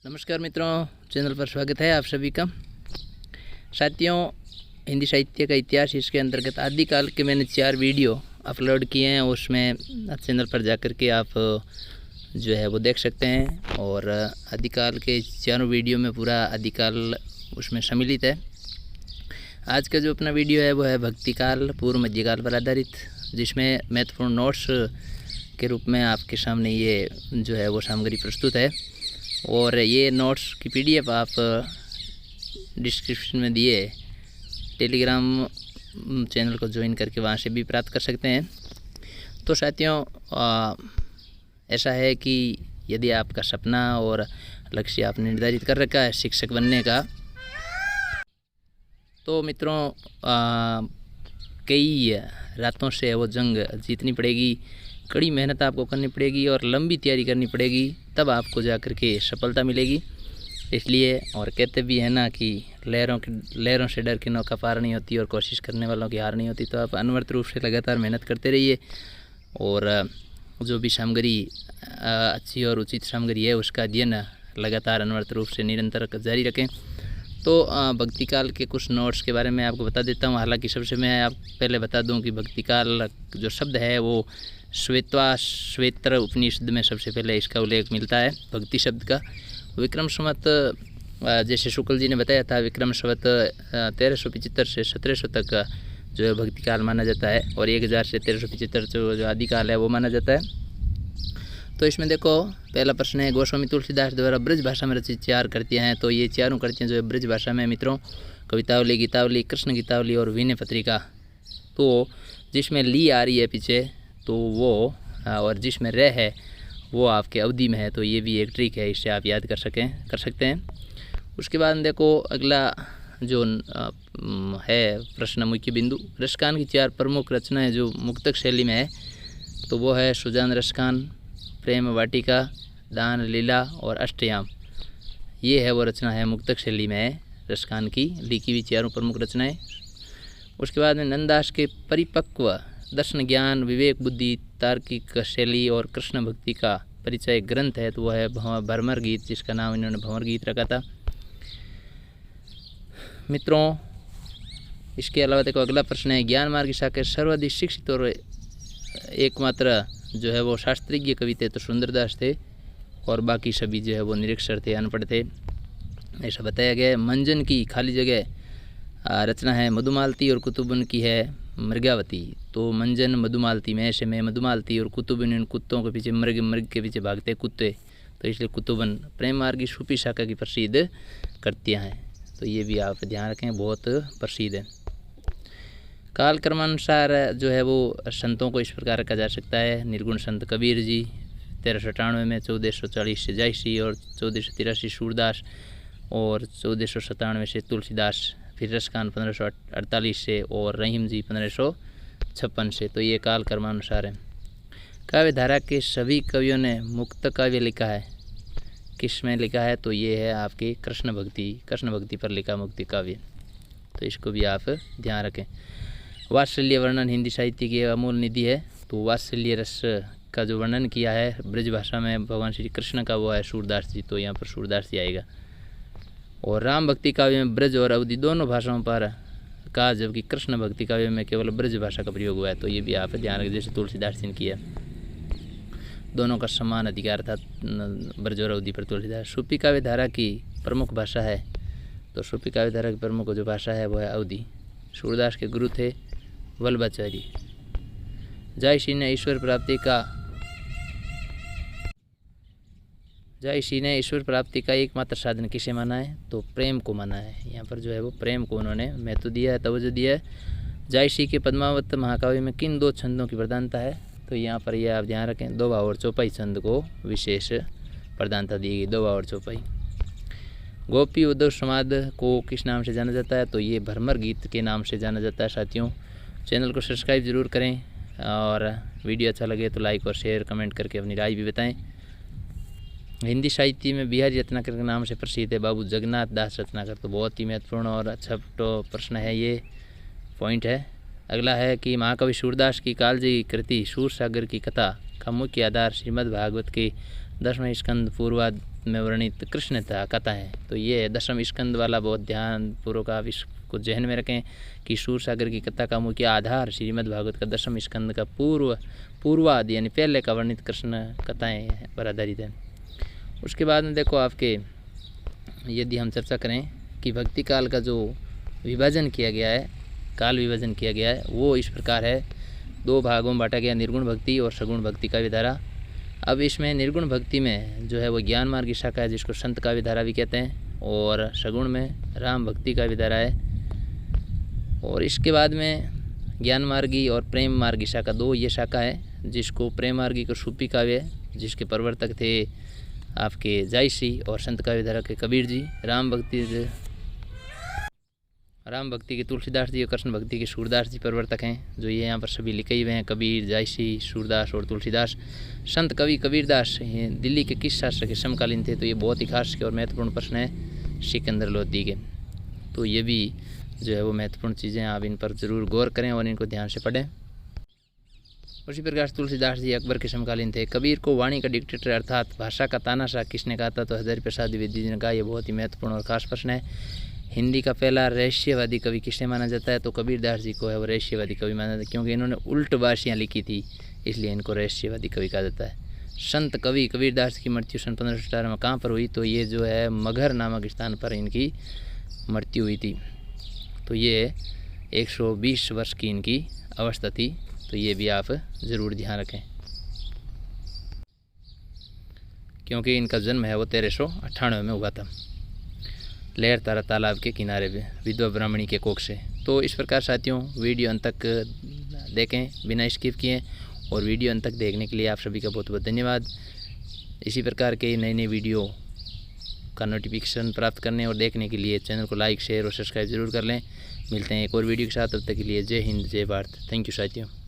नमस्कार मित्रों, चैनल पर स्वागत है आप सभी का। साथियों, हिंदी साहित्य का इतिहास इसके अंतर्गत आदिकाल के मैंने 4 वीडियो अपलोड किए हैं। उसमें चैनल पर जाकर के आप जो है वो देख सकते हैं। और आदिकाल के चारों वीडियो में पूरा आदिकाल उसमें सम्मिलित है। आज का जो अपना वीडियो है वो है भक्तिकाल पूर्व मध्यकाल पर आधारित, जिसमें महत्वपूर्ण नोट्स के रूप में आपके सामने ये जो है वो सामग्री प्रस्तुत है। और ये नोट्स की पीडीएफ आप डिस्क्रिप्शन में दिए टेलीग्राम चैनल को ज्वाइन करके वहाँ से भी प्राप्त कर सकते हैं। तो साथियों, ऐसा है कि यदि आपका सपना और लक्ष्य आपने निर्धारित कर रखा है शिक्षक बनने का, तो मित्रों कई रातों से वो जंग जीतनी पड़ेगी, कड़ी मेहनत आपको करनी पड़ेगी और लंबी तैयारी करनी पड़ेगी, तब आपको जाकर के सफलता मिलेगी। इसलिए और कहते भी हैं ना कि लहरों से डर के नौका पार नहीं होती और कोशिश करने वालों की हार नहीं होती। तो आप अनवरत रूप से लगातार मेहनत करते रहिए और जो भी सामग्री अच्छी और उचित सामग्री है उसका अध्ययन लगातार अनवरत रूप से निरंतर जारी रखें। तो भक्तिकाल के कुछ नोट्स के बारे में आपको बता देता हूँ। हालांकि सबसे मैं आप पहले बता दूँ कि भक्तिकाल जो शब्द है वो श्वेत्र उपनिषद में सबसे पहले इसका उल्लेख मिलता है। भक्ति शब्द का विक्रम संवत, जैसे शुक्ल जी ने बताया था, विक्रम संवत 1375 से 1700 तक जो है भक्तिकाल माना जाता है और 1000 से 1375 जो आदिकाल है वो माना जाता है। तो इसमें देखो, पहला प्रश्न है, गोस्वामी तुलसीदास द्वारा ब्रज भाषा में रचित 4 कृतियाँ हैं। तो ये चारों कृतियाँ जो है ब्रज भाषा में मित्रों, कवितावली, गीतावली, कृष्ण गीतावली और विनय पत्रिका। तो जिसमें ली आ रही है पीछे तो वो और जिसमें रह है वो आपके अवधि में है। तो ये भी एक ट्रिक है, इससे आप याद कर सकते हैं। उसके बाद देखो, अगला जो है प्रश्न मुख्य बिंदु, रसकान की 4 प्रमुख रचनाएं जो मुक्तक शैली में है तो वो है सुजान रसकान, प्रेम वाटिका, दान लीला और अष्टयाम। ये है वो रचना है मुक्तक शैली में है रसकान की लिखी हुई 4 प्रमुख रचनाएं। उसके बाद में नंददास के परिपक्व दर्शन ज्ञान, विवेक बुद्धि, तार्किक शैली और कृष्ण भक्ति का परिचय ग्रंथ है तो वह है भ्रमर गीत, जिसका नाम इन्होंने भंवर गीत रखा था। मित्रों, इसके अलावा देखो, अगला प्रश्न है, ज्ञान मार्ग की शाखा सर्वाधिक शिक्षित और एकमात्र जो है वो शास्त्रीय कवि थे तो सुंदरदास थे और बाकी सभी जो है वो निरक्षर थे, अनपढ़ थे, ऐसा बताया गया है। मंजन की खाली जगह रचना है मधुमालती और कुतुबन की है मृगावती। तो मंजन मधुमालती में ऐसे में मधुमालती और कुतुबन, इन कुत्तों के पीछे मृग के पीछे भागते कुत्ते, तो इसलिए कुतुबन प्रेम मार्ग की सूफी शाखा की प्रसिद्ध कृतियाँ हैं। तो ये भी आप ध्यान रखें, बहुत प्रसिद्ध है। काल क्रमानुसार जो है वो संतों को इस प्रकार रखा जा सकता है। निर्गुण संत कबीर जी 1398 में, 1440 से जायसी और 1483 सूरदास और 1497 से तुलसीदास, फिर रसकान 1548 से और रहीम जी 1556 से। तो ये काल कर्मानुसार है। काव्य धारा के सभी कवियों ने मुक्त काव्य लिखा है। किस में लिखा है तो ये है आपकी कृष्ण भक्ति पर लिखा मुक्ति काव्य। तो इसको भी आप ध्यान रखें। वात्सल्य वर्णन हिंदी साहित्य की अमूल निधि है। तो वात्सल्य रस का जो वर्णन किया है ब्रज भाषा में भगवान श्री कृष्ण का वो है सूरदास जी, तो यहाँ पर सूरदास जी आएगा। और राम भक्ति काव्य में ब्रज और अवधि दोनों भाषाओं पर कहा, जबकि कृष्ण भक्ति काव्य में केवल ब्रज भाषा का प्रयोग हुआ है। तो ये भी आप ध्यान रखें, जैसे तुलसीदास जी ने किया, दोनों का समान अधिकार था ब्रज और अवधि पर तुलसीदास। सूफी काव्य धारा की प्रमुख भाषा है तो सूफी काव्य धारा की प्रमुख जो भाषा है वो है अवधि। सूरदास के गुरु थे वल्लभाचार्य। जायसी ने ईश्वर प्राप्ति का एकमात्र साधन किसे माना है तो प्रेम को माना है। यहाँ पर जो है वो प्रेम को उन्होंने महत्व दिया है, तवज्जो दिया है। जायसी के पद्मावत महाकाव्य में किन 2 छंदों की प्रधानता है तो यहाँ पर यह आप ध्यान रखें, 2 भाव और चौपाई छंद को विशेष प्रधानता दी गई, 2 भाव और चौपाई। गोपी उद्धव समाद को किस नाम से जाना जाता है तो ये भ्रमर गीत के नाम से जाना जाता है। साथियों, चैनल को सब्सक्राइब जरूर करें और वीडियो अच्छा लगे तो लाइक और शेयर कमेंट करके अपनी राय भी बताएं। हिंदी साहित्य में बिहारी रत्नाकर के नाम से प्रसिद्ध है बाबू जगन्नाथ दास रत्नाकर। तो बहुत ही महत्वपूर्ण और अच्छा प्रश्न है, ये पॉइंट है। अगला है कि महाकवि सूरदास की कालजयी कृति सूरसागर की कथा का मुख्य आधार श्रीमद् भागवत के 10वें स्कंद पूर्वाद में वर्णित कृष्ण कथा है। तो ये 10वें स्कंद वाला बहुत ध्यान पूर्वक आप इसको जहन में रखें कि सूर सागर की कथा का मुख्य आधार श्रीमद् भागवत का 10वें स्कंद का पूर्वादि यानी पहले का वर्णित कृष्ण कथाएँ पर आधारित है। उसके बाद में देखो आपके यदि हम चर्चा करें कि भक्ति काल का जो विभाजन किया गया है, काल विभाजन किया गया है, वो इस प्रकार है। 2 भागों में बांटा गया, निर्गुण भक्ति और सगुण भक्ति का विधारा। अब इसमें निर्गुण भक्ति में जो है वो ज्ञान मार्ग की शाखा है जिसको संत का विधारा भी कहते हैं, और सगुण में राम भक्ति का विधारा है। और इसके बाद में ज्ञान मार्गी और प्रेम मार्गी शाखा 2 ये शाखा है, जिसको प्रेम मार्गी को सूफी काव्य है जिसके प्रवर्तक थे आपके जायसी, और संत का विधारक के कबीर जी। राम भक्ति के तुलसीदास जी और कृष्ण भक्ति के सूरदास जी प्रवर्तक हैं, जो ये यहाँ पर सभी लिखे हुए हैं, कबीर, जायसी, सूरदास और तुलसीदास। संत कवि कबीरदास दिल्ली के किस शास्त्र के समकालीन थे? तो ये बहुत ही खास के और महत्वपूर्ण प्रश्न है सिकंदर लोधी के। तो ये भी जो है वो महत्वपूर्ण चीज़ें, आप इन पर ज़रूर गौर करें और इनको ध्यान से पढ़ें। उसी प्रकार से तुलसीदास जी अकबर के समकालीन थे। कबीर को वाणी का डिक्टेटर अर्थात भाषा का तानाशाह किसने कहा था? तो हजारी प्रसाद द्विवेदी जी ने कहा। ये बहुत ही महत्वपूर्ण और खास प्रश्न है। हिंदी का पहला रहस्यवादी कवि किसने माना जाता है? तो कबीरदास जी को है वो रहस्यवादी कवि माना जाता है, क्योंकि इन्होंने उल्टबाशियाँ लिखी थी, इसलिए इनको रहस्यवादी कवि कहा जाता है। संत कवि कबीरदास की मृत्यु सन 1518 में कहाँ पर हुई? तो ये जो है मगहर नामक स्थान पर इनकी मृत्यु हुई थी। तो ये 120 वर्ष की इनकी अवस्था थी। तो ये भी आप ज़रूर ध्यान रखें, क्योंकि इनका जन्म है वो 1398 में हुआ था, लहर तारा तालाब के किनारे पे विधवा ब्राह्मणी के कोख से। तो इस प्रकार साथियों वीडियो अंत तक देखें बिना स्किप किए, और वीडियो अंत तक देखने के लिए आप सभी का बहुत बहुत धन्यवाद। इसी प्रकार के नए नए वीडियो का नोटिफिकेशन प्राप्त करने और देखने के लिए चैनल को लाइक, शेयर और सब्सक्राइब जरूर कर लें। मिलते हैं एक और वीडियो के साथ, तब तक के लिए जय हिंद, जय भारत। थैंक यू साथियों।